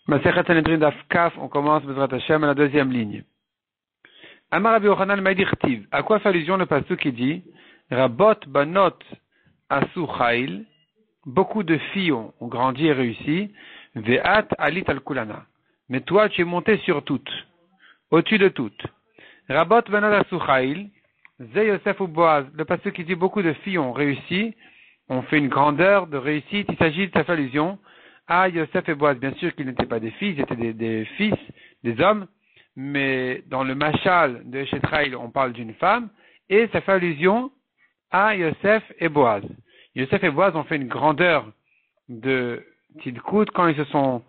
Masechet Sanhedrin Daf Kaf, on commence Bezrat Hashem à la deuxième ligne. Amar Rabbi Yochanan Maïdirtiv, à quoi fait allusion le pasuk qui dit Rabot Banot Asu Chail, beaucoup de filles ont grandi et réussi, Ve'at Alit Al Kulana, mais toi tu es monté sur toutes, au-dessus de toutes. Rabot Banot Asu Chail, Ze Yosef ou Boaz, le pasuk qui dit beaucoup de filles ont réussi, ont fait une grandeur de réussite, il s'agit de sa allusion à Yosef et Boaz. Bien sûr qu'ils n'étaient pas des filles, ils étaient des fils, des hommes, mais dans le machal de Shetraïl, on parle d'une femme, et ça fait allusion à Yosef et Boaz. Yosef et Boaz ont fait une grandeur de Tidkout quand ils se sont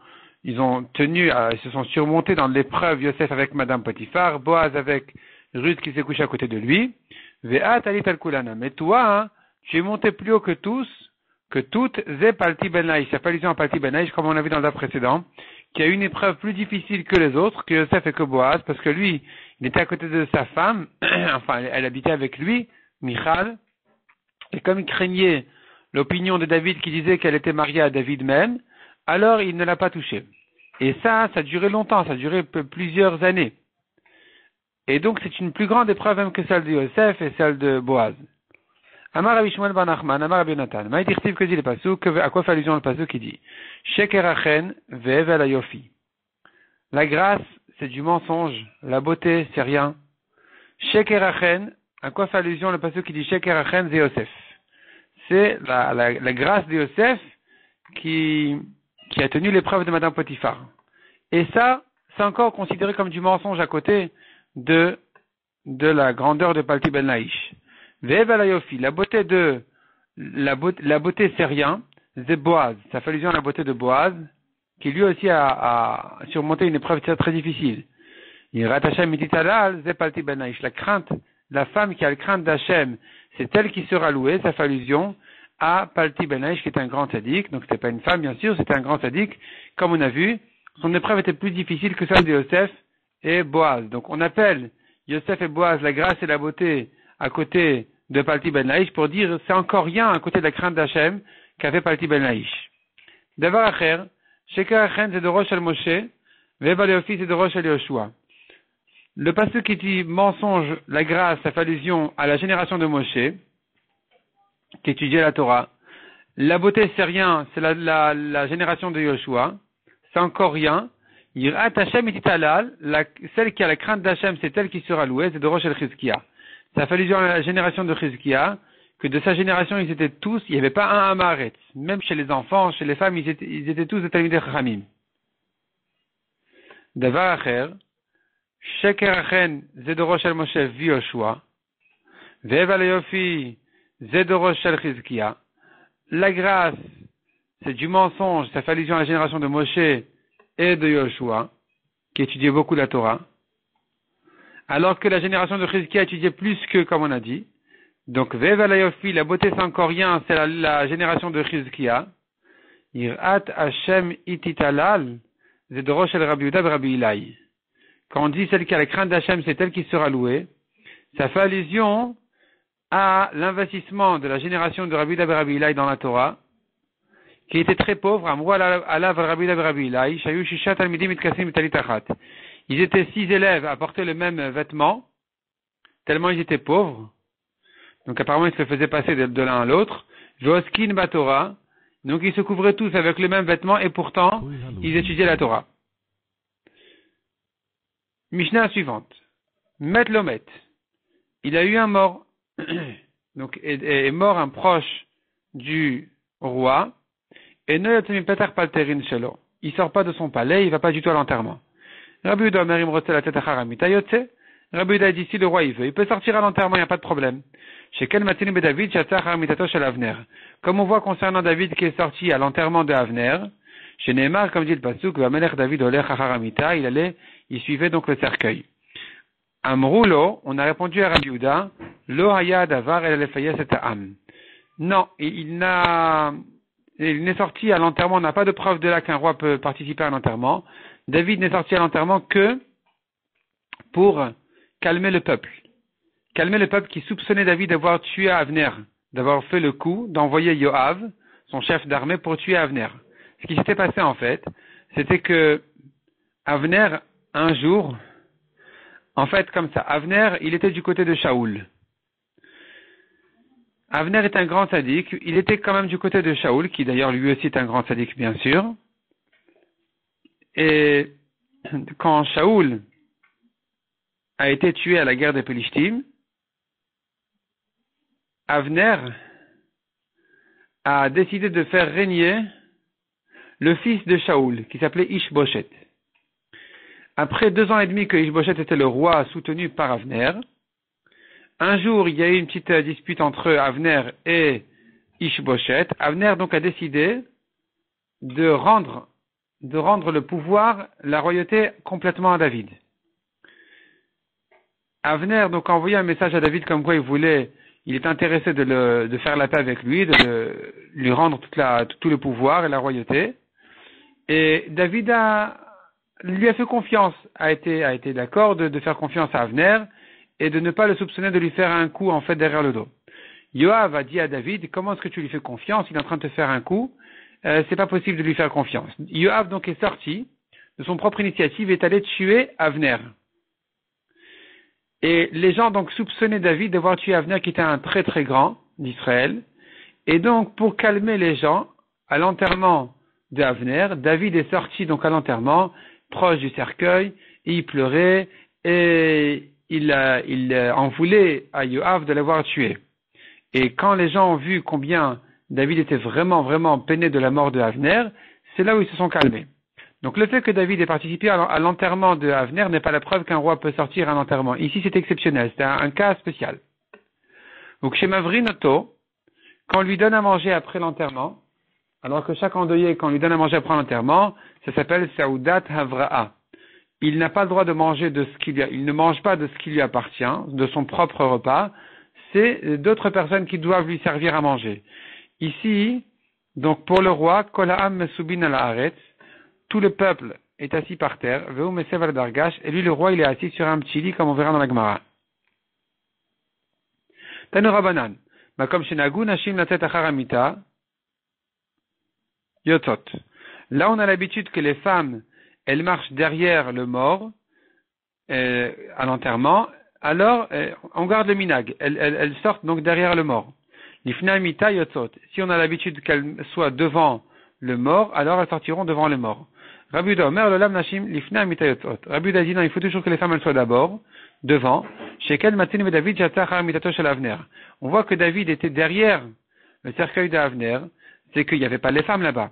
surmontés dans l'épreuve, Yosef avec Madame Potiphar, Boaz avec Ruth qui s'est couchée à côté de lui. Ve'at alit al kulana. Mais toi, tu es monté plus haut que tous, que toutes, Ze Palti Ben Laïch, ça fait allusion à Palti Ben Laïch, comme on a vu dans le livre précédent, qui a eu une épreuve plus difficile que les autres, que Yosef et que Boaz, parce que lui, il était à côté de sa femme, enfin, elle habitait avec lui, Michal, et comme il craignait l'opinion de David qui disait qu'elle était mariée à David même, alors il ne l'a pas touchée. Et ça a duré longtemps, ça a duré plusieurs années. Et donc c'est une plus grande épreuve même que celle de Yosef et celle de Boaz. Amar Rabbi Shmuel bar Nachman, Amar Rabbi Yonatan. Maïdirtiv que dit le pasuk, à quoi fait allusion le pasuk qui dit Sheker Achen ve'evel hayofi. La grâce, c'est du mensonge. La beauté, c'est rien. Sheker Achen, à quoi fait allusion le pasuk qui dit Sheker Achen ze Yosef. C'est la grâce de Yosef qui a tenu l'épreuve de Madame Potiphar. Et ça, c'est encore considéré comme du mensonge à côté de la grandeur de Palti Ben Laïch. Ve'evel hayofi, la beauté c'est rien, c'est Boaz. Ça fait allusion à la beauté de Boaz, qui lui aussi a surmonté une épreuve très difficile. Yirat Hashem mititalal, c'est Palti Ben Laïch. La crainte, la femme qui a la crainte d'Hashem, c'est elle qui sera louée. Ça fait allusion à Palti Ben Laïch, qui est un grand sadique. Donc c'était pas une femme, bien sûr, c'était un grand sadique. Comme on a vu, son épreuve était plus difficile que celle de Yosef et Boaz. Donc on appelle Yosef et Boaz la grâce et la beauté à côté de Palti Ben Laïch pour dire c'est encore rien à côté de la crainte d'Hachem qu'a fait Palti Ben Laïch. D'avoir acher, Sheker Achen c'est de Rosh al Moshe, Ve'evel hayofi c'est de Rosh al Yoshua. Le passage qui dit mensonge, la grâce, ça fait allusion à la génération de Moshe, qui étudiait la Torah. La beauté c'est rien, c'est la génération de Yoshua. C'est encore rien. Yirat Hashem ititalal, celle qui a la crainte d'Hachem, c'est elle qui sera louée, c'est de Rosh al-Chizkiah. Ça fait allusion à la génération de Chizkiah, que de sa génération, ils étaient tous, il n'y avait pas un Amaretz. Même chez les enfants, chez les femmes, ils étaient tous des Talmidei Chachamim. Davar acher, Sheker Achen, Ze de Rosh al-Moshe v'Yoshua, Ve'evel hayofi, Ze de Rosh al-Chizkiah. La grâce, c'est du mensonge, ça fait allusion à la génération de Moshe et de Yoshua, qui étudiait beaucoup la Torah, alors que la génération de Chizkiah étudiait plus que, comme on a dit. Donc, Ve'evel hayofi, la beauté c'est encore rien, c'est la génération de Chizkiah. Yirat Hashem ititalal, Ze de Rosh al Rabbi Yehuda Rabbi Ilai. Quand on dit celle qui a la crainte d'Hachem, c'est elle qui sera louée, ça fait allusion à l'investissement de la génération de Rabbi Yehuda Rabbi Ilai dans la Torah, qui était très pauvre. Ils étaient 6 élèves à porter le même vêtement, tellement ils étaient pauvres. Donc apparemment ils se faisaient passer de l'un à l'autre. Voskin Batora. Donc ils se couvraient tous avec le même vêtement et pourtant ils étudiaient la Torah. Mishnah suivante. Met Lomet. Il a eu un mort. Donc est mort un proche du roi. Et ne Petar Palterin Shelo. Il sort pas de son palais, il va pas du tout à l'enterrement. Rabbi Yehuda Merim Rotel la tête à Haramita Yotze. Rabbi Yehuda dit si le roi il veut, il peut sortir à l'enterrement, il n'y a pas de problème. Chez Ken Matinim et David, Shatzar Haramitato Shel Avner. Comme on voit concernant David qui est sorti à l'enterrement de Avner, chez Neymar, comme dit le pasuk, Vamelech David Oler Haramita, il suivait donc le cercueil. Amroulo, on a répondu à Rabbi Yehuda, Lo Haya Davar El Lefayes et Am. Non, il n'est sorti à l'enterrement, on n'a pas de preuve de là qu'un roi peut participer à l'enterrement. David n'est sorti à l'enterrement que pour calmer le peuple. Calmer le peuple qui soupçonnait David d'avoir tué Avner, d'avoir fait le coup d'envoyer Yoav, son chef d'armée, pour tuer Avner. Ce qui s'était passé en fait, c'était que Avner, un jour, en fait, comme ça, Avner, il était du côté de Shaoul. Avner est un grand sadique, il était quand même du côté de Shaoul, qui d'ailleurs lui aussi est un grand sadique, bien sûr. Et quand Shaoul a été tué à la guerre des Pélishtim, Avner a décidé de faire régner le fils de Shaoul, qui s'appelait Ishboshet. Après 2 ans et demi que Ishboshet était le roi soutenu par Avner, un jour il y a eu une petite dispute entre Avner et Ishboshet. Avner donc a décidé de rendre le pouvoir, la royauté complètement à David. Avner donc a envoyé un message à David comme quoi il est intéressé de faire la paix avec lui, de lui rendre tout le pouvoir et la royauté. Et David lui a fait confiance, a été d'accord de faire confiance à Avner et de ne pas le soupçonner de lui faire un coup en fait derrière le dos. Yoav a dit à David, comment est-ce que tu lui fais confiance? Il est en train de te faire un coup. C'est pas possible de lui faire confiance. Yoav donc est sorti de son propre initiative et est allé tuer Avner. Et les gens donc soupçonnaient David d'avoir tué Avner qui était un très très grand d'Israël. Et donc pour calmer les gens, à l'enterrement de Avner, David est sorti donc à l'enterrement, proche du cercueil, et il pleurait et il en voulait à Yoav de l'avoir tué. Et quand les gens ont vu combien David était vraiment, vraiment peiné de la mort de Avner, c'est là où ils se sont calmés. Donc le fait que David ait participé à l'enterrement de Avner n'est pas la preuve qu'un roi peut sortir à un enterrement. Ici c'est exceptionnel, c'est un cas spécial. Donc chez Mavrinoto, quand on lui donne à manger après l'enterrement, alors que chaque endeuillé, quand on lui donne à manger après l'enterrement, ça s'appelle Saoudat Havra'a. Il n'a pas le droit de manger il ne mange pas de ce qui lui appartient, de son propre repas, c'est d'autres personnes qui doivent lui servir à manger. Ici, donc pour le roi, Kola'am Mesubin al-Haaretz, tout le peuple est assis par terre, Veu Mesev al-Dargash, et lui le roi il est assis sur un petit lit comme on verra dans la Gemara. Tanu Rabanan, Makom Shenagu Nashim Latet Acharamita, Yotot. Là on a l'habitude que les femmes, elles marchent derrière le mort, à l'enterrement, alors on garde le minag, elles sortent donc derrière le mort. Lifna Mita Yotot. Si on a l'habitude qu'elles soient devant le mort, alors elles sortiront devant le mort. Rabbi Uda Omer, le lam nashim, lifna mitayotot. Rabbi Uda dit non, il faut toujours que les femmes elles soient d'abord, devant. Shekel matin ve David jatachar mitato shel Avner. On voit que David était derrière le cercueil d'Avner, c'est qu'il n'y avait pas les femmes là-bas.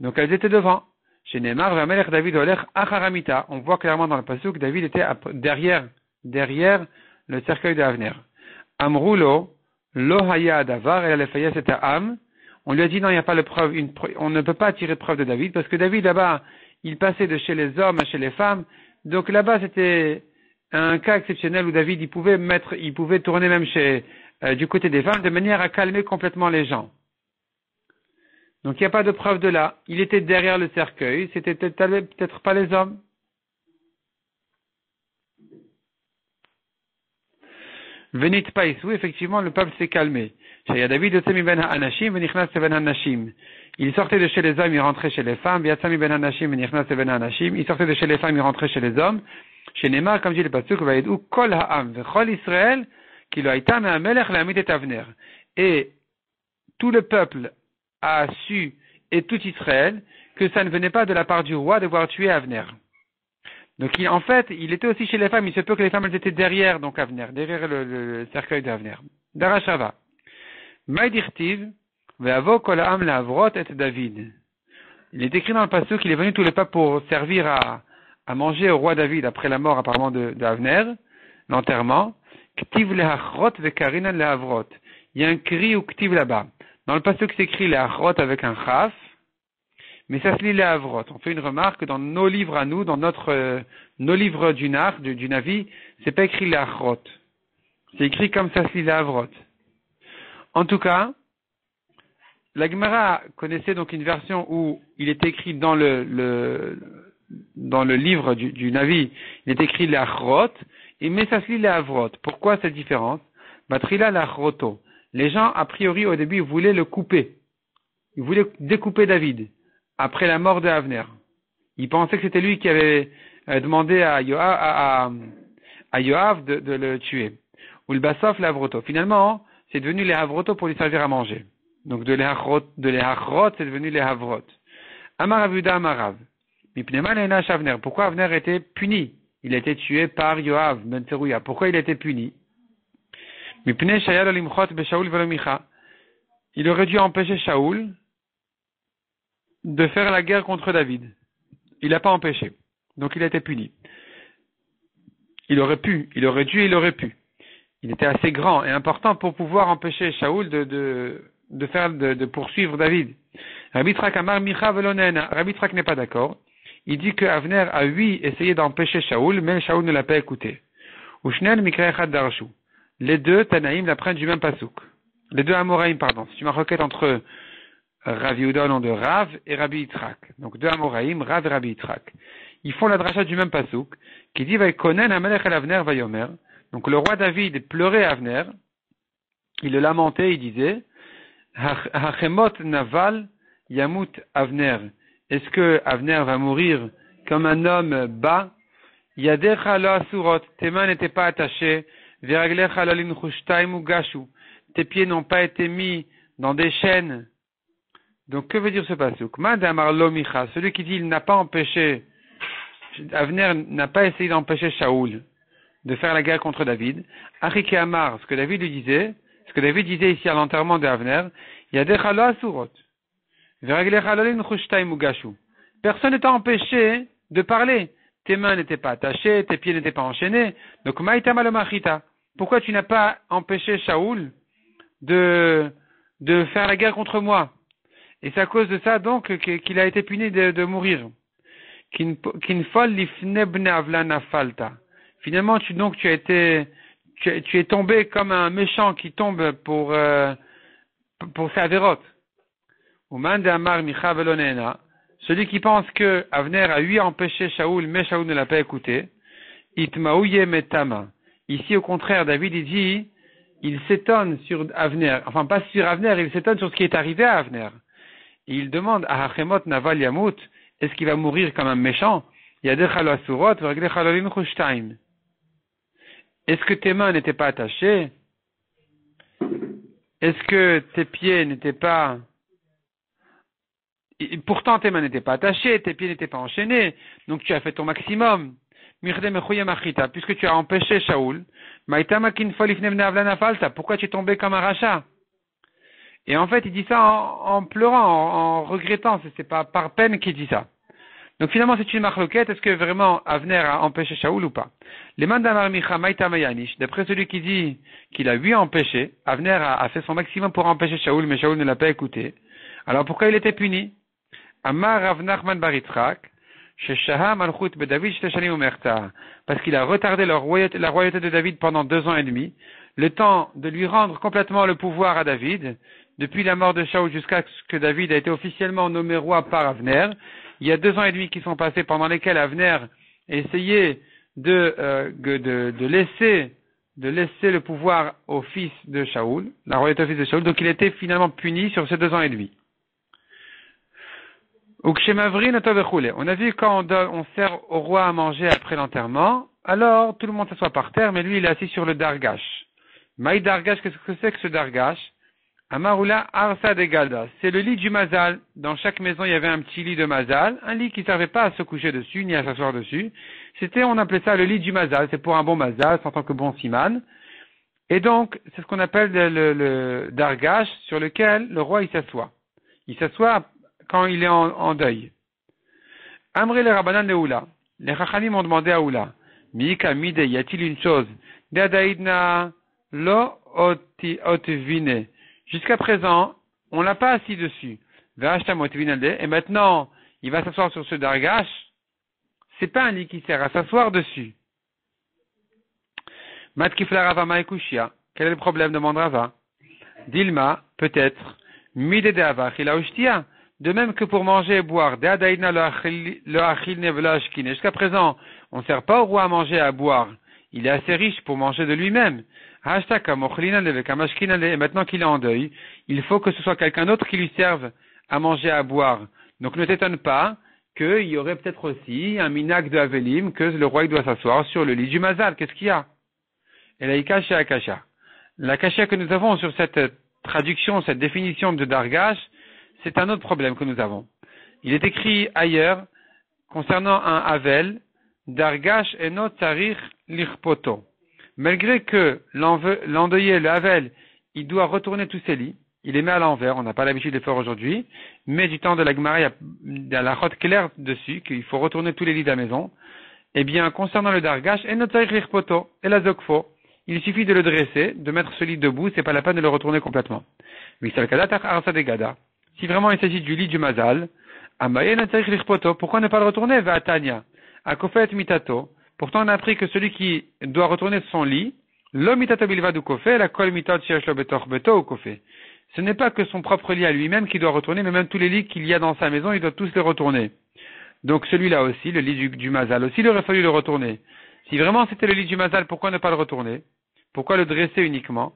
Donc elles étaient devant. Chez Neymar, Vamelech David olech acharamita. On voit clairement dans le passage que David était derrière le cercueil d'Avner. Amroulo, lo haya adavar, et la c'était Am. On lui a dit non, il n'y a pas de preuve, on ne peut pas tirer de preuve de David, parce que David là-bas, il passait de chez les hommes à chez les femmes, donc là-bas c'était un cas exceptionnel où David il pouvait tourner même du côté des femmes de manière à calmer complètement les gens. Donc il n'y a pas de preuve de là. Il était derrière le cercueil, c'était peut-être pas les hommes. Venit païsou, effectivement le peuple s'est calmé. Il sortait de chez les hommes, il rentrait chez les femmes. Il sortait de chez les femmes, il rentrait chez les hommes. Chez Neymar, comme dit le pasuk, kol ha'am v'chol Israël, ki lo hayta me'amelech le'amid et Avner. Et tout le peuple a su, et tout Israël, que ça ne venait pas de la part du roi de voir tuer Avner. Donc en fait, il était aussi chez les femmes. Il se peut que les femmes elles étaient derrière donc Avner, derrière le cercueil d'Avner. Darashava. Maïdirtiv, ve'avo kol ha'am le'avrot et David. Il est écrit dans le passage qu'il est venu tout le peuple pour servir à manger au roi David après la mort apparemment d'Avner, l'enterrement. Ktiv le'achrot ve'karinan le'avrot. Il y a un cri ou ktiv là-bas. Dans le passage c'est écrit le'achrot avec un chaf. Mais ça se lit les Havrot. On fait une remarque dans nos livres à nous, dans nos livres du Navi, c'est pas écrit les Havrot. C'est écrit comme ça se lit les Havrot. En tout cas, la Gemara connaissait donc une version où il est écrit dans le livre du Navi, il est écrit les Havrot, mais ça se lit les Havrot. Pourquoi cette différence? Batrila la Hroto. Les gens, a priori, au début, voulaient le couper. Ils voulaient découper David. Après la mort de Avner. Il pensait que c'était lui qui avait demandé à Yoav de le tuer. Ou le Bassof, l'Havroto. Finalement, c'est devenu les Havroto pour lui servir à manger. Donc de les Hachrot, c'est devenu les Havrot. Amar Avuda Amarav. Pourquoi Avner était puni? Il a été tué par Yoav ben Tzerouya. Pourquoi il a été puni? Il aurait dû empêcher Shaoul de faire la guerre contre David. Il n'a pas empêché. Donc il a été puni. Il aurait dû, il aurait pu. Il était assez grand et important pour pouvoir empêcher Shaoul de poursuivre David. Rabbi Trak Amar Micha Velonena. Rabbi Trak n'est pas d'accord. Il dit que Avner a essayé d'empêcher Shaoul, mais Shaoul ne l'a pas écouté. Ushnen Mikra Echad Darshu. Les deux Tanaïm l'apprennent du même pasouk. Les deux Amoraïm, pardon. C'est une requête entre Rav Yehuda au nom de Rav et Rabbi Yitzhak. Donc deux Amoraïm, Rav et Rabbi Yitzhak. Ils font la dracha du même pasouk, qui dit Vaïkonen Amalek el Avner Vayomer. Donc le roi David pleurait Avner, il le lamentait, il disait Hachemot Naval Yamut Avner. Est-ce que Avner va mourir comme un homme bas? Yadecha lo asurot, tes mains n'étaient pas attachées. Viraglecha lo linchushtaim u gashu, tes pieds n'ont pas été mis dans des chaînes. Donc que veut dire ce pasuk? Mad amar lo micha, celui qui dit il n'a pas empêché, Avner n'a pas essayé d'empêcher Shaoul de faire la guerre contre David. Achike amar, ce que David disait ici à l'enterrement d'Avner, Yadecha lo asurot. Personne n'est empêché de parler. Tes mains n'étaient pas attachées, tes pieds n'étaient pas enchaînés. Donc, pourquoi tu n'as pas empêché Shaoul de faire la guerre contre moi? Et c'est à cause de ça, donc, qu'il a été puni de mourir. Finalement, tu es tombé comme un méchant qui tombe pour sa avérote. Celui qui pense que Avner a empêché Shaoul, mais Shaoul ne l'a pas écouté. Itmaouye metama. Ici, au contraire, David, il dit, il s'étonne sur Avner. Enfin, pas sur Avner, il s'étonne sur ce qui est arrivé à Avner. Et il demande à Hachemot Naval Yamut, est-ce qu'il va mourir comme un méchant? Yadechalo asurot, v'raglechalo linchushtaim. Est-ce que tes mains n'étaient pas attachées? Est-ce que tes pieds n'étaient pas... Pourtant, tes mains n'étaient pas attachées, tes pieds n'étaient pas enchaînés, donc tu as fait ton maximum. Puisque tu as empêché Shaoul, pourquoi tu es tombé comme un rachat? Et en fait, il dit ça en pleurant, en regrettant, c'est pas par peine qu'il dit ça. Donc finalement, c'est une marloquette, est-ce que vraiment Avner a empêché Shaoul ou pas? D'après celui qui dit qu'il a empêché, Avner a fait son maximum pour empêcher Shaoul, mais Shaoul ne l'a pas écouté. Alors pourquoi il était puni? Amar Rav Nachman bar Yitzchak, Sheshaha Malchut Bedavid Shteshanim Umerta, parce qu'il a retardé la royauté de David pendant 2 ans et demi, le temps de lui rendre complètement le pouvoir à David, depuis la mort de Shaoul jusqu'à ce que David a été officiellement nommé roi par Avner. Il y a 2 ans et demi qui sont passés pendant lesquels Avner a essayé de laisser le pouvoir au fils de Shaoul, la royauté au fils de Shaoul, donc il était finalement puni sur ces 2 ans et demi. On a vu quand on sert au roi à manger après l'enterrement, alors tout le monde s'assoit par terre, mais lui il est assis sur le dargash. Maï dargash, qu'est-ce que c'est que ce dargash? Amaroula arsa de galda, c'est le lit du mazal. Dans chaque maison il y avait un petit lit de mazal, un lit qui ne servait pas à se coucher dessus, ni à s'asseoir dessus. On appelait ça le lit du mazal, c'est pour un bon mazal, en tant que bon siman. Et donc, c'est ce qu'on appelle le dargash, sur lequel le roi il s'assoit. Il s'assoit quand il est en deuil. Amré le Rabbanan de Oula. Les Chachamim ont demandé à Oula. Miika mide, y a-t-il une chose? Dadaïdna lo otvine. Jusqu'à présent, on l'a pas assis dessus. V'ashtam otvinade. Et maintenant, il va s'asseoir sur ce dargash. C'est pas un lit qui sert à s'asseoir dessus. Matkifla Rava Maikushia. Quel est le problème? Demande Rava. Dilma, peut-être. Mide de avach, il a ushtia. De même que pour manger et boire, jusqu'à présent, on ne sert pas au roi à manger et à boire. Il est assez riche pour manger de lui-même. Et maintenant qu'il est en deuil, il faut que ce soit quelqu'un d'autre qui lui serve à manger et à boire. Donc ne t'étonne pas qu'il y aurait peut-être aussi un minak de Avelim, que le roi doit s'asseoir sur le lit du Mazal. Qu'est-ce qu'il y a? Et là, il cache à Kasha. La Kasha que nous avons sur cette traduction, cette définition de Dargash, c'est un autre problème que nous avons. Il est écrit ailleurs, concernant un Havel, Dargash enot tsarich lirpoto. Malgré que l'endeuillé, le Havel, il doit retourner tous ses lits, il les met à l'envers, on n'a pas l'habitude de le faire aujourd'hui, mais du temps de la Gemara, il y a la rote claire dessus, qu'il faut retourner tous les lits de la maison. Eh bien, concernant le Dargash, enot tsarich lirpoto, et la zokfo, il suffit de le dresser, de mettre ce lit debout, c'est pas la peine de le retourner complètement. Si vraiment il s'agit du lit du Mazal, pourquoi ne pas le retourner vers Tanya? À Kofet Mitato. Pourtant, on a appris que celui qui doit retourner son lit, lo mitato bilvad ou kofé, la kol mitat sheyesh lo betor beto ou kofé. Ce n'est pas que son propre lit à lui-même qui doit retourner, mais même tous les lits qu'il y a dans sa maison, il doit tous les retourner. Donc celui-là aussi, le lit du Mazal aussi, il aurait fallu le retourner. Si vraiment c'était le lit du Mazal, pourquoi ne pas le retourner? Pourquoi le dresser uniquement?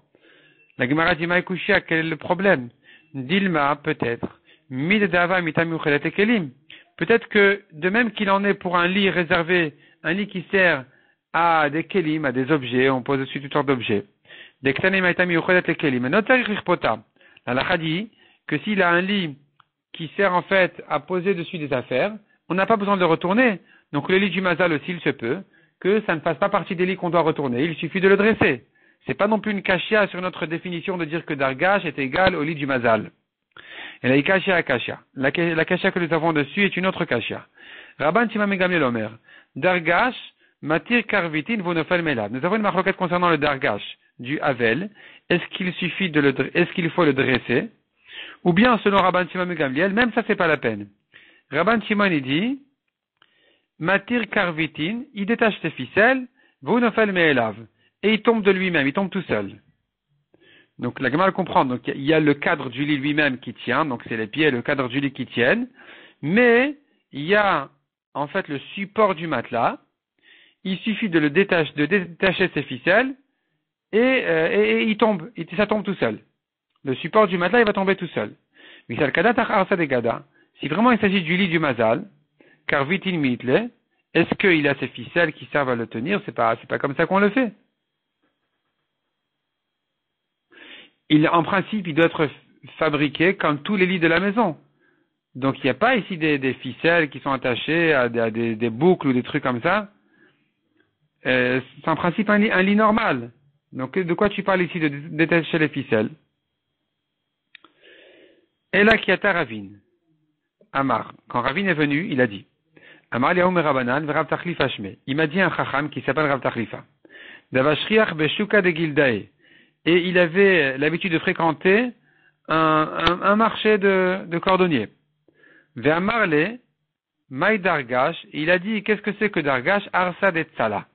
La Gemara dit Maïkouchia, quel est le problème? Dilma, peut-être. Middava mitami uchelet kelim. Peut-être que, de même qu'il en est pour un lit réservé, un lit qui sert à des kelim, à des objets, on pose dessus toutes sortes d'objets. Des ktane mitami uchelet kelim. Notarich richpota. La lacha dit que s'il a un lit qui sert en fait à poser dessus des affaires, on n'a pas besoin de le retourner. Donc le lit du Mazal aussi, il se peut que ça ne fasse pas partie des lits qu'on doit retourner. Il suffit de le dresser. C'est pas non plus une kashia sur notre définition de dire que Dargash est égal au lit du Mazal. Et la kashia à kashia. La kashia que nous avons dessus est une autre kashia. Rabban Shimon ben Gamliel Omer. Dargash, matir karvitin vonofel melav. Nous avons une marloquette concernant le Dargash du Havel. Est-ce qu'il faut le dresser? Ou bien, selon Rabban Shimon ben Gamliel, même ça c'est pas la peine. Rabban Shimon il dit, matir karvitin, il détache ses ficelles, vonofel melav. Et il tombe de lui-même, il tombe tout seul. Donc la Gemara le comprend. Donc il y a le cadre du lit lui-même qui tient, donc c'est les pieds et le cadre du lit qui tiennent. Mais il y a en fait le support du matelas. Il suffit de détacher ses ficelles et il tombe, ça tombe tout seul. Le support du matelas il va tomber tout seul. Si vraiment il s'agit du lit du Mazal, car vitin mitle, est-ce qu'il a ses ficelles qui servent à le tenir? C'est pas comme ça qu'on le fait. En principe, il doit être fabriqué comme tous les lits de la maison. Donc, il n'y a pas ici des ficelles qui sont attachées à des boucles ou des trucs comme ça. C'est en principe un lit normal. Donc, de quoi tu parles ici de détacher les ficelles? Et là, Kiata Ravin. Amar. Quand Ravin est venu, il a dit. Amar Liaoum Rabanan, Rav Tachlifa Shme. Il m'a dit un chacham qui s'appelle Rav Tachlifa. Davashriach Beshuka de Gildae. Et il avait l'habitude de fréquenter un marché de cordonniers. Vers Marley, Maï Dargash, il a dit, qu'est-ce que c'est que Dargash? Arsad et Tzala.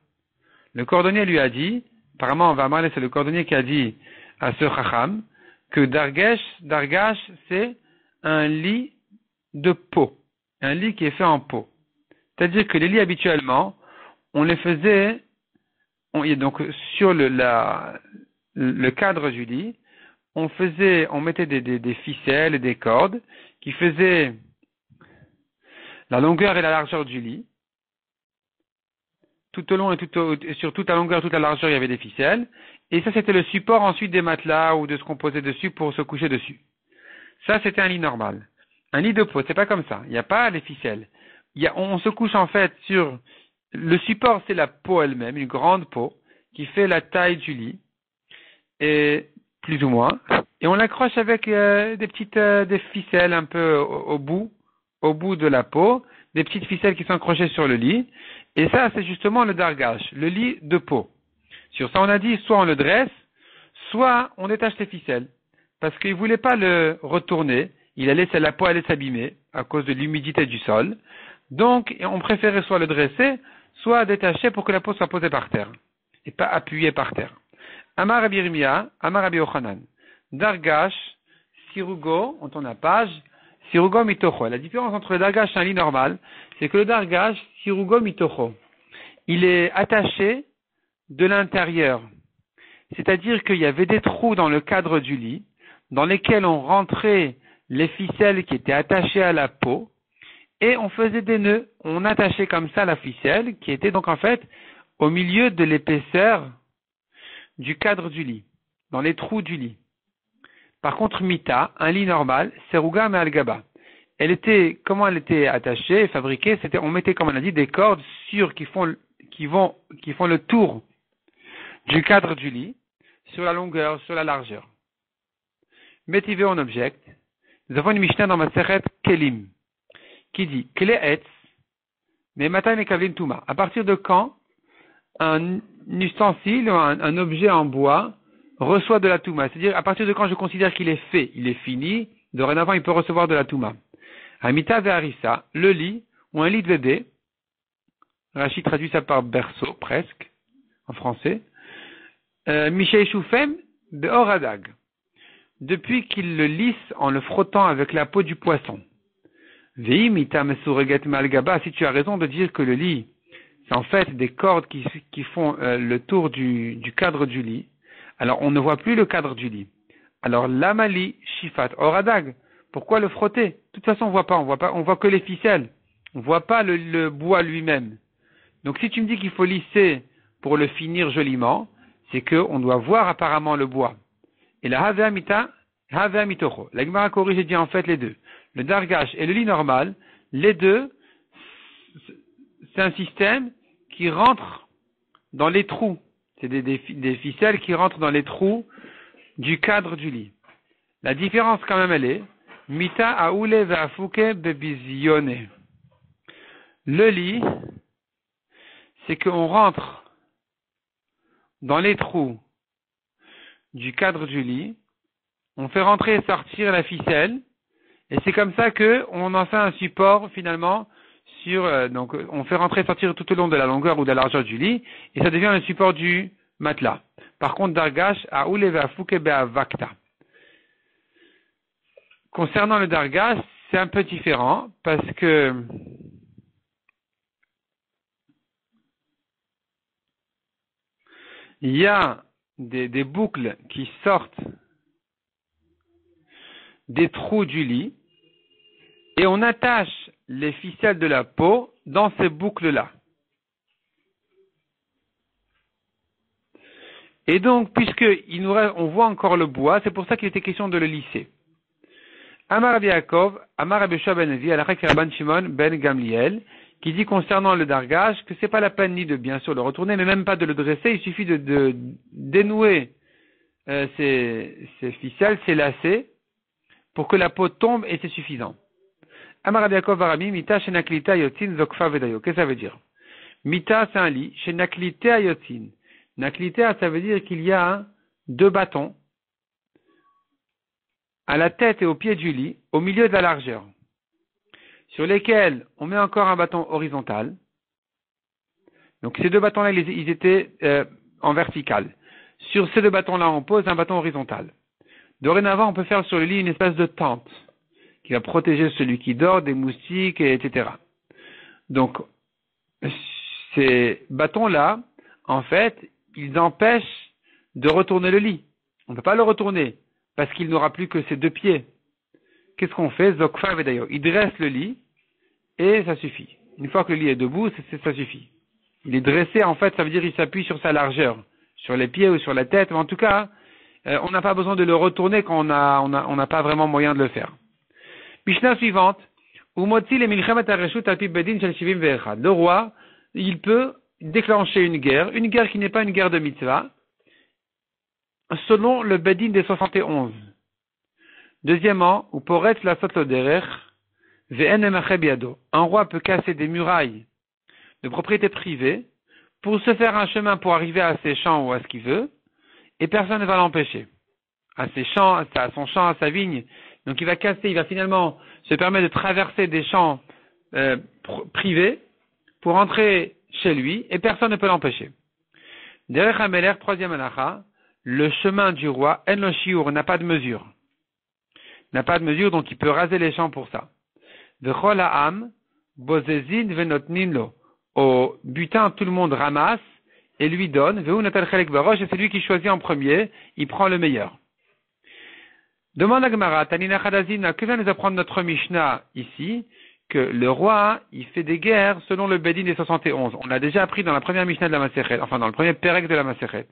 Le cordonnier lui a dit, apparemment, vers Marley, c'est le cordonnier qui a dit à ce Chacham, que Dargash, c'est un lit de peau. Un lit qui est fait en peau. C'est-à-dire que les lits, habituellement, on les faisait, donc, sur le cadre du lit, on mettait des ficelles et des cordes qui faisaient la longueur et la largeur du lit. Tout au long et sur toute la longueur, toute la largeur, il y avait des ficelles. Et ça, c'était le support ensuite des matelas ou de ce qu'on posait dessus pour se coucher dessus. Ça, c'était un lit normal. Un lit de peau, c'est pas comme ça. Il n'y a pas les ficelles. On se couche en fait sur le support, c'est la peau elle-même, une grande peau qui fait la taille du lit. Et plus ou moins, et on l'accroche avec des ficelles un peu au bout de la peau, des petites ficelles qui sont accrochées sur le lit, et ça c'est justement le dargash, le lit de peau. Sur ça on a dit soit on le dresse, soit on détache les ficelles, parce qu'il voulait pas le retourner, la peau allait s'abîmer à cause de l'humidité du sol, donc on préférait soit le dresser, soit détacher pour que la peau soit posée par terre, et pas appuyée par terre. Amar Rabbi Yirmiyah, Amar Rabbi Yochanan. Dargash, Sirugo, on tourne la page, Sirugo mitocho. La différence entre le Dargash et un lit normal, c'est que le Dargash, Sirugo mitocho, il est attaché de l'intérieur. C'est-à-dire qu'il y avait des trous dans le cadre du lit, dans lesquels on rentrait les ficelles qui étaient attachées à la peau, et on faisait des nœuds. On attachait comme ça la ficelle, qui était donc en fait au milieu de l'épaisseur du cadre du lit, dans les trous du lit. Par contre, Mita, un lit normal, Seruga Me'al-Gaba. Comment elle était attachée, fabriquée, on mettait, comme on a dit, des cordes sûres qui font le tour du cadre du lit, sur la longueur, sur la largeur. Métivé, on objecte. Nous avons une Mishnah dans Masechet Kelim, qui dit, Kle-etz, mais matin mekavlin tuma. À partir de quand un ustensile, un objet en bois, reçoit de la touma? C'est-à-dire, à partir de quand je considère qu'il est fait, il est fini, dorénavant il peut recevoir de la touma. Amita ve'arissa, le lit, ou un lit de bébé, Rachid traduit ça par berceau, presque, en français, Mishei Shufem be'oradag, depuis qu'il le lisse en le frottant avec la peau du poisson. Ve'imita mesureget malgaba, si tu as raison de dire que le lit, c'est en fait des cordes qui font le tour du cadre du lit, alors on ne voit plus le cadre du lit. Alors l'amali shifat oradag, pourquoi le frotter? De toute façon on voit que les ficelles, on voit pas le bois lui-même. Donc si tu me dis qu'il faut lisser pour le finir joliment, c'est que on doit voir apparemment le bois. Et la havea mitocho. La Gemara corrige et dit en fait les deux. Le dargash et le lit normal, les deux, c'est un système qui rentre dans les trous. C'est des ficelles qui rentrent dans les trous du cadre du lit. La différence quand même elle est, mita aoule ve'afuke bebizione. Le lit, c'est qu'on rentre dans les trous du cadre du lit, on fait rentrer et sortir la ficelle, et c'est comme ça que on en fait un support finalement donc on fait rentrer et sortir tout au long de la longueur ou de la largeur du lit, et ça devient un support du matelas. Par contre, dargash aoule ve'afuke be'avakta. Concernant le dargash, c'est un peu différent parce que il y a des boucles qui sortent des trous du lit et on attache les ficelles de la peau dans ces boucles-là. Et donc, on voit encore le bois, c'est pour ça qu'il était question de le lisser. Amar Rabbi Yaakov, Amar Rabbi Shua ben Levi, Alachak Rabban Shimon ben Gamliel, qui dit concernant le dargage que c'est pas la peine ni de bien sûr le retourner, mais même pas de le dresser, il suffit de dénouer ces ficelles, ces lacets, pour que la peau tombe et c'est suffisant. Amar Rabbi Yaakov Varami, Mita shenaklita yotzin zokfa vedayo. Qu'est-ce que ça veut dire? Mita c'est un lit, shenaklita yotzin. Naklita ça veut dire qu'il y a deux bâtons à la tête et au pied du lit, au milieu de la largeur, sur lesquels on met encore un bâton horizontal. Donc ces deux bâtons-là, ils étaient en vertical. Sur ces deux bâtons-là, on pose un bâton horizontal. Dorénavant, on peut faire sur le lit une espèce de tente qui va protéger celui qui dort des moustiques, etc. Donc, ces bâtons-là, en fait, ils empêchent de retourner le lit. On ne peut pas le retourner parce qu'il n'aura plus que ses deux pieds. Qu'est-ce qu'on fait? Zokfa vedayo. Il dresse le lit et ça suffit. Une fois que le lit est debout, ça suffit. Il est dressé, en fait, ça veut dire qu'il s'appuie sur sa largeur, sur les pieds ou sur la tête, mais en tout cas, on n'a pas besoin de le retourner quand on n'a pas vraiment moyen de le faire. Mishnah suivante. Le roi, il peut déclencher une guerre qui n'est pas une guerre de mitzvah, selon le bedin des 71. Deuxièmement, un roi peut casser des murailles de propriété privée pour se faire un chemin pour arriver à ses champs ou à ce qu'il veut, et personne ne va l'empêcher. À ses champs, à son champ, à sa vigne. Donc il va finalement se permettre de traverser des champs privés pour entrer chez lui, et personne ne peut l'empêcher. Derech HaMelech, troisième halacha, le chemin du roi, en lo shiur, n'a pas de mesure. N'a pas de mesure, donc il peut raser les champs pour ça. V'chol ha'am, bozezin venotnin lo. Au butin, tout le monde ramasse et lui donne. Ve'hu natal chelek barosh, et c'est lui qui choisit en premier, il prend le meilleur. Demande à Gemara, Tanina Chadazina, que vient nous apprendre notre Mishnah ici? que le roi, il fait des guerres selon le Bedin des 71. On l'a déjà appris dans la première Mishnah de la Masechet, enfin dans le premier Perek de la Masechet.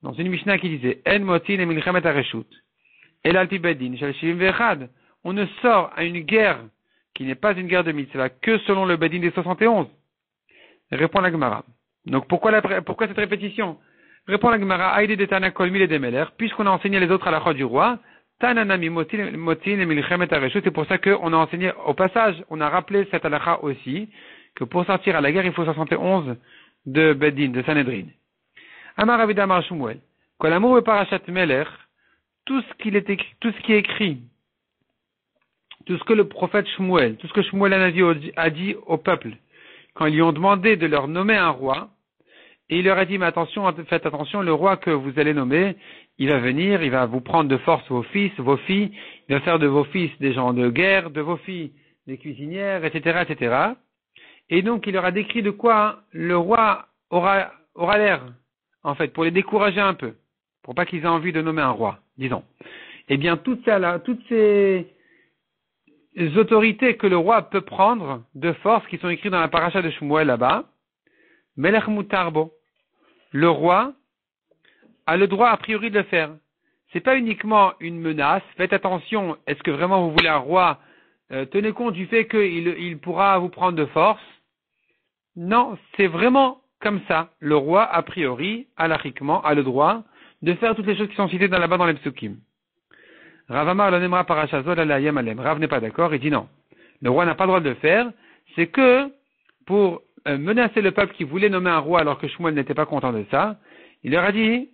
Dans une Mishnah qui disait, En motin et milchemet areshut. Et l'alpi Bedin, shel shivim ve'echad. On ne sort à une guerre qui n'est pas une guerre de mitzvah que selon le Bedin des 71. Répond la Gemara. Donc pourquoi cette répétition? Répond la Gemara, Aïdé de Tana Kolmil et de Meler, puisqu'on a enseigné les autres à la fois du roi, Tananami motin et milchemet areshut, c'est pour ça qu'on a enseigné au passage, on a rappelé cette halakha aussi, que pour sortir à la guerre, il faut 71 de Bedin, de Sanhedrin. Amar Rabbi Amar Shmuel, Kol Amur Parashat Meler, tout ce qui est écrit, tout ce que le prophète Shmuel, tout ce que Shmuel a dit au peuple, quand ils lui ont demandé de leur nommer un roi, et il leur a dit, mais attention, faites attention, le roi que vous allez nommer, il va venir, il va vous prendre de force vos fils, vos filles, il va faire de vos fils des gens de guerre, de vos filles des cuisinières, etc., etc. Et donc, il leur a décrit de quoi le roi aura l'air, en fait, pour les décourager un peu, pour pas qu'ils aient envie de nommer un roi, disons. Eh bien, toutes ces autorités que le roi peut prendre de force, qui sont écrites dans la paracha de Shmuel là-bas, Melech Mutarbo, le roi a le droit a priori de le faire. C'est pas uniquement une menace, faites attention, est-ce que vraiment vous voulez un roi, tenez compte du fait qu'il pourra vous prendre de force. Non, c'est vraiment comme ça. Le roi, a priori, halachiquement, a le droit de faire toutes les choses qui sont citées là-bas dans les psukim. Rav Amar lo nemra parashazol alayem alem. Rav n'est pas d'accord, il dit non. Le roi n'a pas le droit de le faire. C'est que pour menacer le peuple qui voulait nommer un roi alors que Shmuel n'était pas content de ça, il leur a dit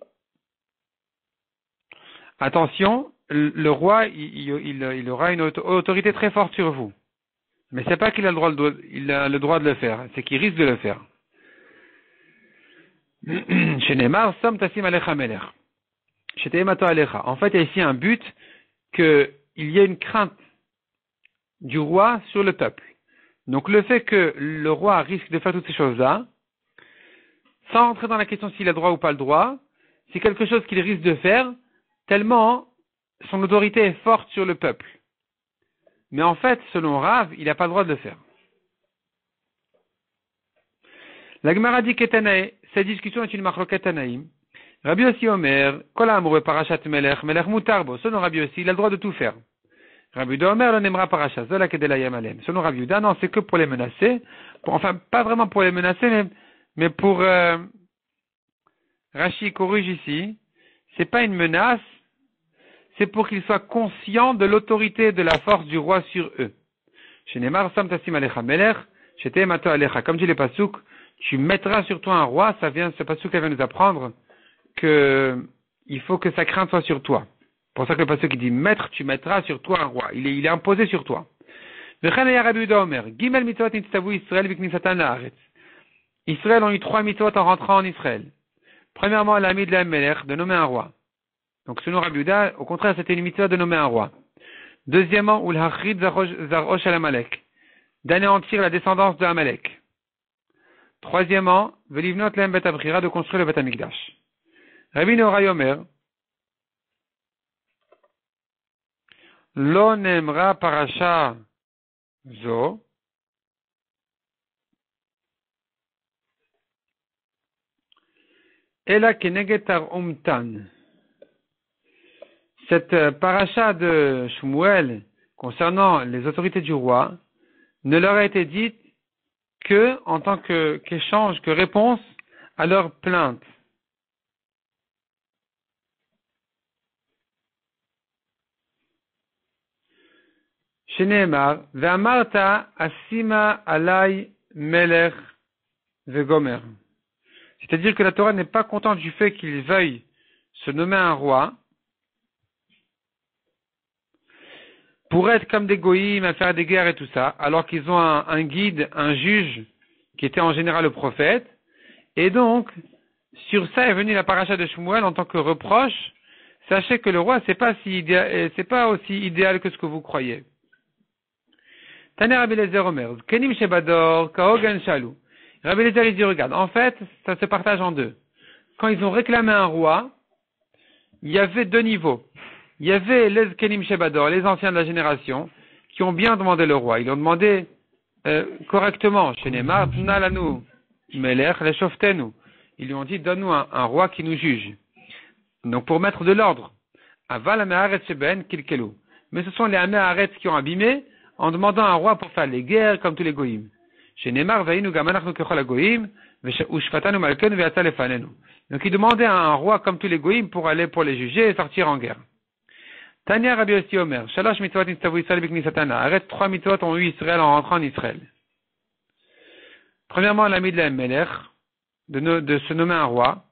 attention, le roi il aura une autorité très forte sur vous. Mais c'est pas qu'il a le droit de le faire, c'est qu'il risque de le faire. Chez Neymar, Som Tassim Alecha Melech. Chez Teimato Alecha. En fait, il y a ici un but qu'il y ait une crainte du roi sur le peuple. Donc le fait que le roi risque de faire toutes ces choses-là, sans rentrer dans la question s'il a droit ou pas le droit, c'est quelque chose qu'il risque de faire, tellement son autorité est forte sur le peuple. Mais en fait, selon Rav, il n'a pas le droit de le faire. La Gemara dit qu'Etanaï, cette discussion est une machloket Tanaïm. Rabbi Yossi Omer, Kol Amru Parashat Melech, Melech Mutarbo. Selon Rabbi Yossi, il a le droit de tout faire. Rabbi Yehuda Omer, l'on aimera Parashat Zola Kedelayam Alem. Selon Rabbi Yehuda, non, c'est que pour les menacer. Enfin, pas vraiment pour les menacer, mais pour Rashi corrige ici. C'est pas une menace, c'est pour qu'ils soient conscients de l'autorité et de la force du roi sur eux. Chez Neymar, Sam Tassim Alecha Melech, chez Teimato Alecha. Comme dit les Pasuk, tu mettras sur toi un roi, ce Pasuk vient nous apprendre que il faut que sa crainte soit sur toi. C'est pour ça que le Pasuk dit mettre, tu mettras sur toi un roi. Il est imposé sur toi. Israël ont eu 3 mitzvot en rentrant en Israël. Premièrement, l'ami de la Melech, de nommer un roi. Donc selon Rabbi Yehuda, au contraire, c'était une mitzvah de nommer un roi. Deuxièmement, Ulhachrid Zarosh al-Amalek, d'anéantir la descendance de Amalek. Troisièmement, Velivnot Lem Bet Abrira, de construire le Bet Amikdash. Rabbi Norai Omer, Lo Nemra Parasha Zo, Ela Kenegetar Umtan. Cette paracha de Shmuel concernant les autorités du roi ne leur a été dite que en tant qu'échange, que réponse à leur plainte. Chez Nehemar, Ve'amarta asima alay melech vegomer. C'est-à-dire que la Torah n'est pas contente du fait qu'ils veuillent se nommer un roi pour être comme des goïms, à faire des guerres et tout ça, alors qu'ils ont un guide, un juge, qui était en général le prophète. Et donc, sur ça est venue la paracha de Shmuel en tant que reproche. Sachez que le roi, c'est pas aussi idéal que ce que vous croyez. Taner Rabbi Eliezer Omer, Kenim Shebador, Kaogan Shalou. Rabbi Eliezer, il dit, regarde, en fait, ça se partage en deux. Quand ils ont réclamé un roi, il y avait 2 niveaux. Il y avait les Kenim Shebador, les anciens de la génération, qui ont bien demandé le roi. Ils ont demandé correctement. Chez Neymar, Nalanu, Melech, Leshoftenu. Ils lui ont dit, donne-nous un roi qui nous juge. Donc, pour mettre de l'ordre. Aval Ameharetz Sheben Kilkelu. Mais ce sont les Ameharetz qui ont abîmé en demandant un roi pour faire les guerres comme tous les goïms. Chez Neymar, Vaïnu Gamanachnu Kechol Goïm, Ushfatanu Malken Veata Lefanenu. Donc, ils demandaient un roi comme tous les goïms pour aller pour les juger et sortir en guerre. Tania Rabbi Yossi Omer, Shalosh mitzvot nistavu Israël b'knisatana. Arrête 3 mitzvot ont eu Israël en rentrant en Israël. Premièrement, l'ami de la Melech, de se nommer un roi.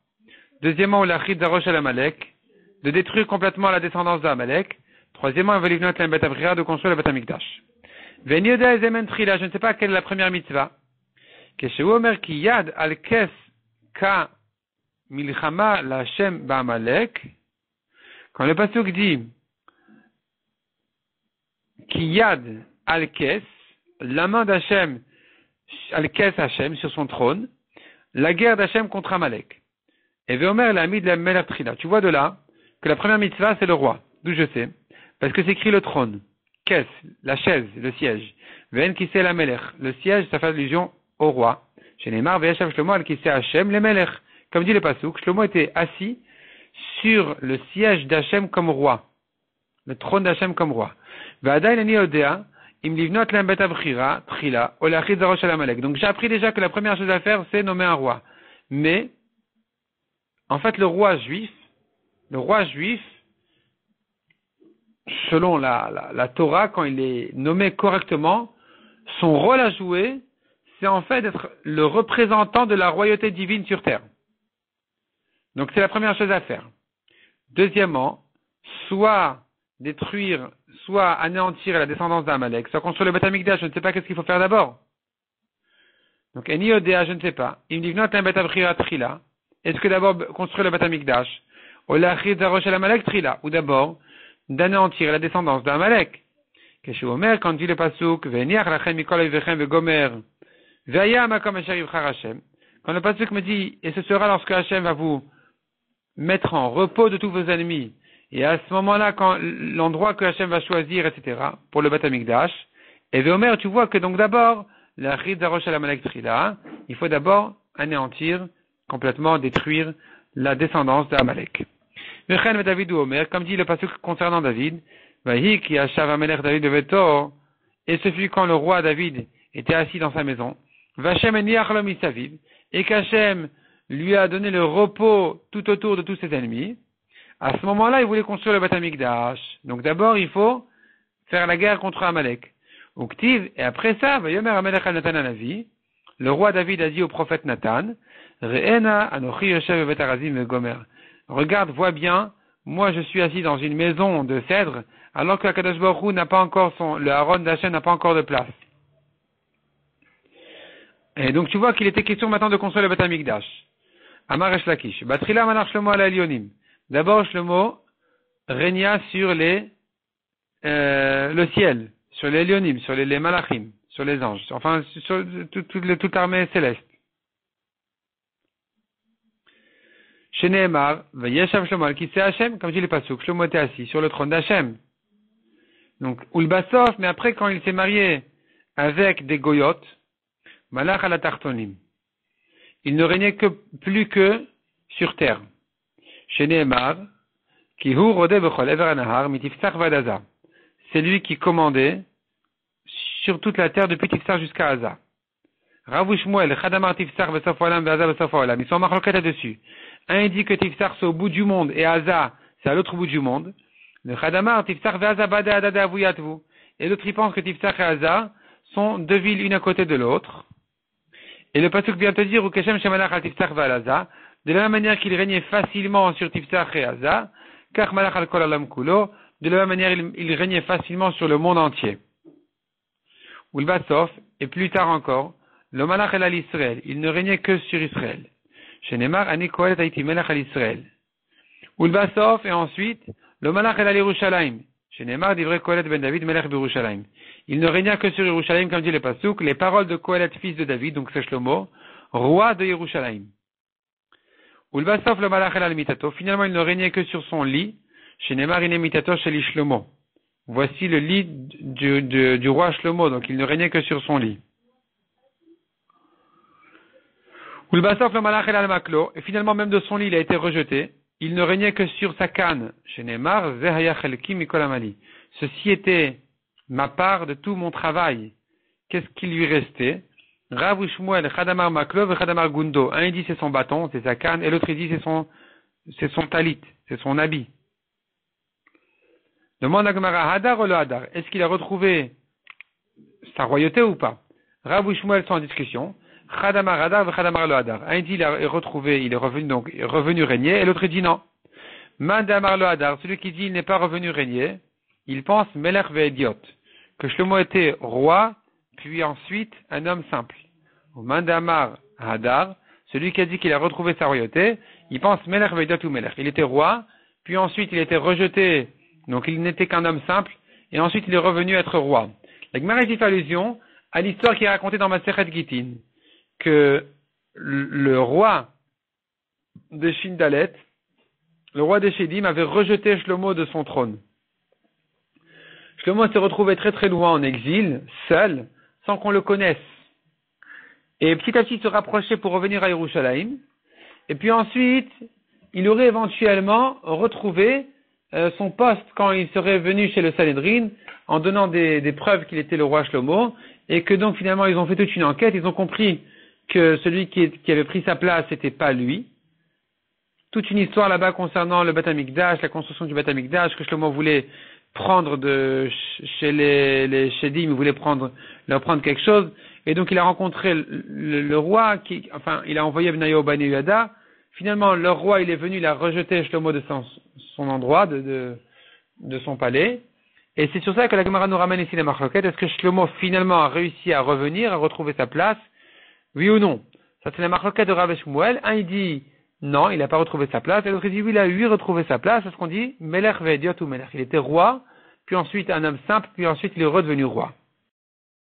Deuxièmement, l'achid zarosh al Amalek, de détruire complètement la descendance d'Amalek. Troisièmement, Velivnot la Bet Abriha, de construire le Bet Amikdash. Venyoda ezemen trila, je ne sais pas quelle est la première mitzvah. Keshu Omer ki yad al kes ka milchama la Hashem ba'Amalek. Quand le pasuk dit Kiyad al-Kes, la main d'Hachem, al-Kes Hachem, sur son trône, la guerre d'Hachem contre Amalek. Et Veomer l'ami de la Melech Trila. Tu vois de là que la première mitzvah, c'est le roi. D'où je sais. Parce que c'est écrit le trône. Kes, la chaise, le siège. Ven qui c'est la Melech. Le siège, ça fait allusion au roi. Chez Neymar, Veyeshav Shlomo al-Kiseh Hachem, les Melech. Comme dit le pasuk, Shlomo était assis sur le siège d'Hachem comme roi. Le trône d'Hachem comme roi. Donc j'ai appris déjà que la première chose à faire, c'est nommer un roi. Mais, en fait, le roi juif, selon la Torah, quand il est nommé correctement, son rôle à jouer, c'est en fait d'être le représentant de la royauté divine sur terre. Donc c'est la première chose à faire. Deuxièmement, soit détruire, soit anéantir la descendance d'Amalek, soit construire le Beth Amikdash, je ne sais pas qu'est-ce qu'il faut faire d'abord. Donc, Eni Odea, je ne sais pas. Il me dit, non, un Beth Abriha Trila. Est-ce que d'abord construire le Beth Amikdash? Ou l'Achid Zarosh el Amalek Trila. Ou d'abord, d'anéantir la descendance d'Amalek. Keshu Omer, quand dit le Pasuk, Ve'eniach lachem mikol evechem ve'gomer, ve'aya makom asher yivchar Hashem. Quand le Pasuk me dit, et ce sera lorsque Hashem va vous mettre en repos de tous vos ennemis, et à ce moment-là, quand l'endroit que Hachem va choisir, etc., pour le Beth Amikdash, et Veomer, tu vois que donc d'abord, la Chid Zarosh al Amalek Trila, il faut d'abord anéantir, complètement détruire la descendance d'Amalek. Vechen ve David ou Omer, comme dit le pasuk concernant David, Vahi ki Hashav Amelech David Vetor, et ce fut quand le roi David était assis dans sa maison, Vachem eniach lo misaviv, et qu'Hachem lui a donné le repos tout autour de tous ses ennemis. À ce moment-là, il voulait construire le Beth Amikdash. Donc d'abord, il faut faire la guerre contre Amalek. Uktiv, et après ça, Vayomer Amelech al Natan Hanavi, le roi David a dit au prophète Nathan, Re'ena anochi yoshev bebet harazim vegomer. Regarde, vois bien, moi je suis assis dans une maison de cèdre, alors que Akadosh Baruch Hu n'a pas encore le Aaron d'Hachem n'a pas encore de place. Et donc tu vois qu'il était question maintenant de construire le Beth Amikdash. Amar Resh Lakish. Batrila Malach Shlomo al Elyonim. D'abord, Shlomo régna sur le ciel, sur les Elyonim, sur les Malachim, sur les anges, enfin sur toute l'armée céleste. Chez Nehemar, Vayeshav Shlomo al-Kiseh Hashem, comme dit les pasuk, Shlomo était assis sur le trône d'Hachem. Donc, Ulbasof, mais après quand il s'est marié avec des goyotes, Malach al Tartonim, il ne régnait plus que sur terre. Chez Nehemar, Kihu Rodeh Bechol Ever Anahar, Mitifsach Vadaza. C'est lui qui commandait sur toute la terre depuis Tifsach jusqu'à Aza. Rav Shmuel, Chadamar Tifsach Vesof Olam Ve'aza Vesof Olam. Ils sont marloqués là-dessus. Un dit que Tifsach c'est au bout du monde et Aza c'est à l'autre bout du monde. Le Chadamar Tifsach Ve'aza Bada Adada Avuyatvu. Et l'autre il pense que Tifsach et Aza sont deux villes une à côté de l'autre. Et le pasuk vient te dire, Ukeshem Shemalach al Tifsach Ve'alaza, de la même manière qu'il régnait facilement sur Tifsach et Aza, Kach Malach al Kol Alam Kulo, de la même manière il régnait facilement sur le monde entier. Ulbasof, et plus tard encore, le Malach el al Israël, il ne régnait que sur Israël. Chez Neymar, Ani Kohelet Haïti Melach al Israël. Ulbasof, et ensuite, le Malach el al Yerushalayim. Chez Neymar, d'Ivre Kohelet ben David Melach Yerushalayim. Il ne régna que sur Yerushalayim, comme dit le pasuk, les paroles de Kohelet, fils de David, donc c'est Shlomo, roi de Yerushalayim. Ulbasof le Malach el al Mitato, finalement il ne régnait que sur son lit, chez Neymar Ine Mitato chez Shlomo. Voici le lit du roi Shlomo, donc il ne régnait que sur son lit. Ou le bassof le malach el al maklo, et finalement même de son lit il a été rejeté. Il ne régnait que sur sa canne. Chez Neymar, zehaya chelki mikol amali. Ceci était ma part de tout mon travail. Qu'est-ce qui lui restait? Rav ou Shmuel, Chadamar Maklov et Chadamar Gundo. Un il dit c'est son bâton, c'est sa canne, et l'autre il dit c'est son talit, c'est son habit. Demande à Gemara, Hadar ou le Hadar? Est-ce qu'il a retrouvé sa royauté ou pas? Rav ou Shmuel sont en discussion. Chadamar Hadar et Chadamar le Hadar. Un il dit il a retrouvé, il est revenu, donc revenu régner, et l'autre il dit non. Mandamar le Hadar, celui qui dit il n'est pas revenu régner, il pense Melech ve'Ediot, que Shlomo était roi, puis ensuite un homme simple. Mandamar Hadar, celui qui a dit qu'il a retrouvé sa royauté, il pense Melech ve'Ediot ou Melech. Il était roi, puis ensuite il était rejeté, donc il n'était qu'un homme simple, et ensuite il est revenu être roi. La Gemara fait allusion à l'histoire qui est racontée dans Masechet Gittin, que le roi de Shindalet, le roi de Shedim, avait rejeté Shlomo de son trône. Shlomo s'est retrouvé très très loin en exil, seul, sans qu'on le connaisse. Et petit à petit se rapprochait pour revenir à Yerushalayim. Et puis ensuite, il aurait éventuellement retrouvé son poste quand il serait venu chez le Sanhedrin, en donnant des preuves qu'il était le roi Shlomo, et que donc finalement ils ont fait toute une enquête, ils ont compris que celui qui avait pris sa place, c'était pas lui. Toute une histoire là-bas concernant le Beth Amikdash, la construction du Beth Amikdash, que Shlomo voulait prendre chez les Shedim, il voulait leur prendre quelque chose, et donc il a rencontré le roi, il a envoyé Benayo Bani Yehuda. Finalement, le roi, il est venu, il a rejeté Shlomo de son endroit, de son palais, et c'est sur ça que la Gemara nous ramène ici les marloquettes. Est-ce que Shlomo finalement a réussi à revenir, à retrouver sa place? Oui ou non? Ça c'est la marloquette de Rav Shmuel. Un il dit non, il n'a pas retrouvé sa place, et l'autre il dit oui, il a retrouvé sa place. C'est ce qu'on dit Melech ve'Ediot ou Melech. Il était roi, puis ensuite un homme simple, puis ensuite il est redevenu roi.